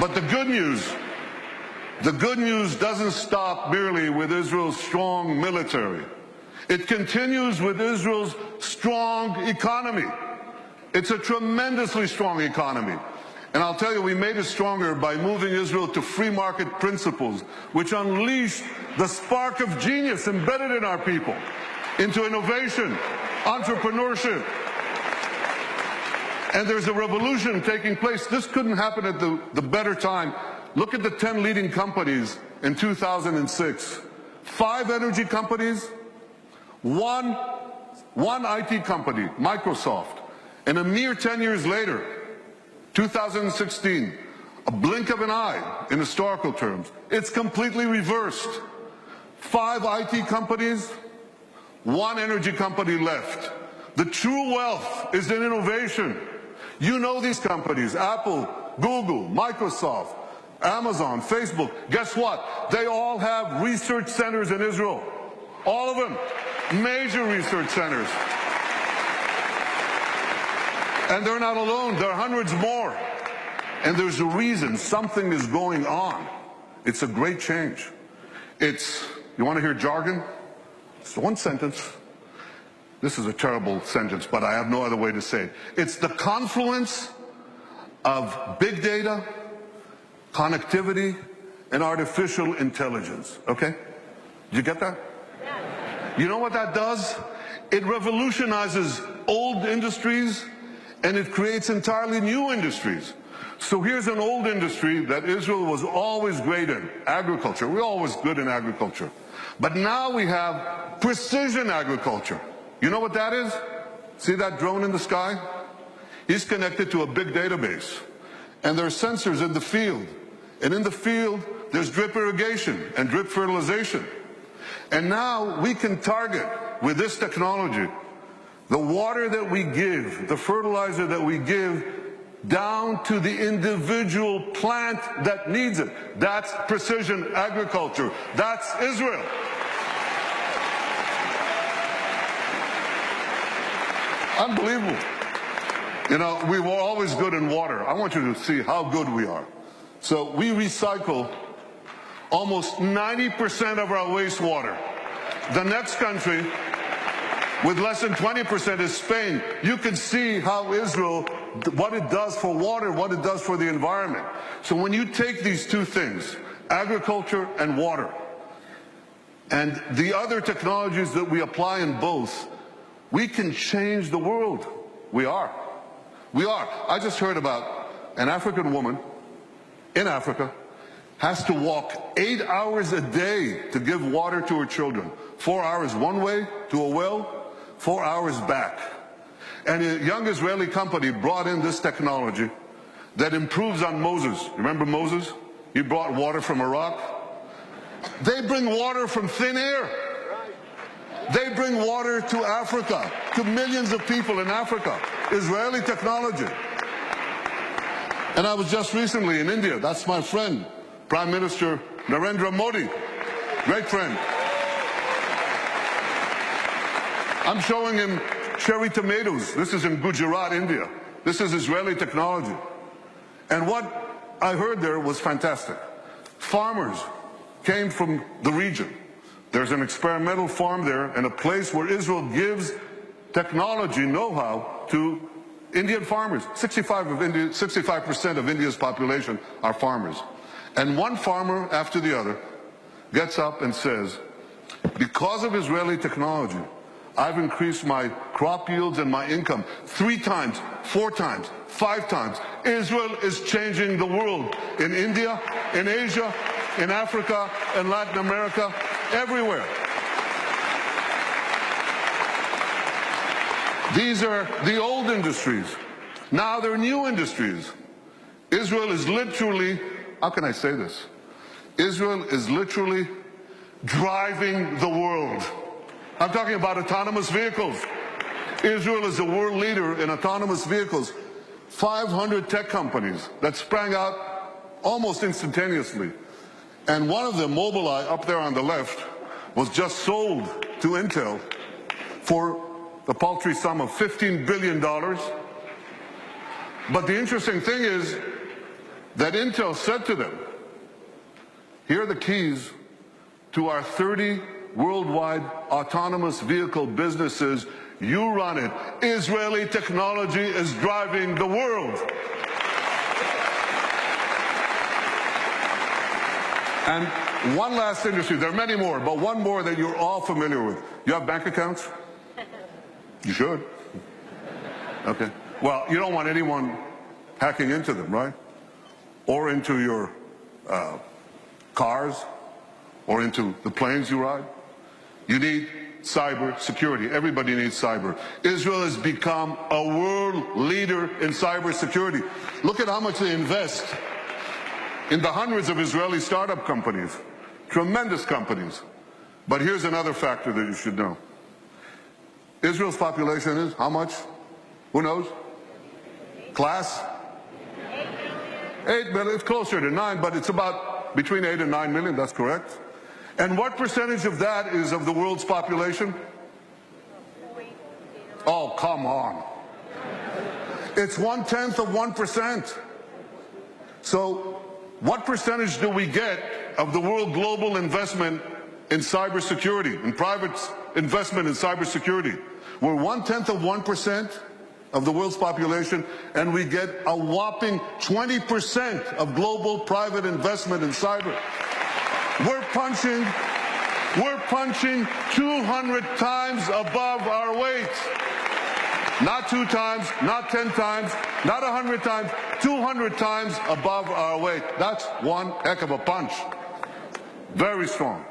But the good news doesn't stop merely with Israel's strong military. It continues with Israel's strong economy. It's a tremendously strong economy. And I'll tell you, we made it stronger by moving Israel to free market principles, which unleashed the spark of genius embedded in our people into innovation, entrepreneurship. And there's a revolution taking place. This couldn't happen at the better time. Look at the 10 leading companies in 2006. 5 energy companies, one IT company, Microsoft. And a mere 10 years later, 2016, a blink of an eye in historical terms, it's completely reversed. 5 IT companies, 1 energy company left. The true wealth is in innovation. You know these companies, Apple, Google, Microsoft, Amazon, Facebook. Guess what? They all have research centers in Israel. All of them. Major research centers. And they're not alone. There are hundreds more. And there's a reason. Something is going on. It's a great change. You want to hear jargon? It's one sentence. This is a terrible sentence, but I have no other way to say it. It's the confluence of big data, connectivity, and artificial intelligence. Okay? Did you get that? You know what that does? It revolutionizes old industries and it creates entirely new industries. So here's an old industry that Israel was always great in, agriculture. We're always good in agriculture. But now we have precision agriculture. You know what that is? See that drone in the sky? He's connected to a big database. And there are sensors in the field. And in the field, there's drip irrigation and drip fertilization. And now we can target, with this technology, the water that we give, the fertilizer that we give, down to the individual plant that needs it. That's precision agriculture. That's Israel. Unbelievable. You know, we were always good in water. I want you to see how good we are. So we recycle almost 90% of our wastewater. The next country with less than 20% is Spain. You can see how Israel, what it does for water, what it does for the environment. So when you take these two things, agriculture and water, and the other technologies that we apply in both, we can change the world. We are. We are. I just heard about an African woman in Africa has to walk 8 hours a day to give water to her children. 4 hours one way to a well, 4 hours back. And a young Israeli company brought in this technology that improves on Moses. Remember Moses? He brought water from a rock. They bring water from thin air. They bring water to Africa, to millions of people in Africa. Israeli technology. And I was just recently in India. That's my friend, Prime Minister Narendra Modi. Great friend. I'm showing him cherry tomatoes. This is in Gujarat, India. This is Israeli technology. And what I heard there was fantastic. Farmers came from the region. There's an experimental farm there and a place where Israel gives technology know-how to Indian farmers. 65% of India's population are farmers. And one farmer after the other gets up and says, because of Israeli technology, I've increased my crop yields and my income 3 times, 4 times, 5 times. Israel is changing the world in India, in Asia, in Africa, in Latin America, everywhere. These are the old industries. Now they're new industries. Israel is literally, how can I say this? Israel is literally driving the world. I'm talking about autonomous vehicles. Israel is the world leader in autonomous vehicles. 500 tech companies that sprang out almost instantaneously. And one of them, Mobileye, up there on the left, was just sold to Intel for the paltry sum of $15 billion. But the interesting thing is, that Intel said to them, here are the keys to our 30 worldwide autonomous vehicle businesses. You run it. Israeli technology is driving the world. And one last industry, there are many more, but one more that you're all familiar with. You have bank accounts? You should. Okay. Well, you don't want anyone hacking into them, right? Or into your cars, or into the planes you ride. You need cyber security. Everybody needs cyber. Israel has become a world leader in cyber security. Look at how much they invest in the hundreds of Israeli startup companies, tremendous companies. But here's another factor that you should know. Israel's population is how much? Who knows? Class? 8 million. It's closer to 9, but it's about between 8 and 9 million. That's correct. And what percentage of that is of the world's population? Oh, come on. It's 1/10 of 1%. So what percentage do we get of the world global investment in cybersecurity, in private investment in cybersecurity? We're 1/10 of 1% of the world's population, and we get a whopping 20% of global private investment in cyber. We're punching 200 times above our weight. Not 2 times, not 10 times, not 100 times, 200 times above our weight. That's one heck of a punch. Very strong.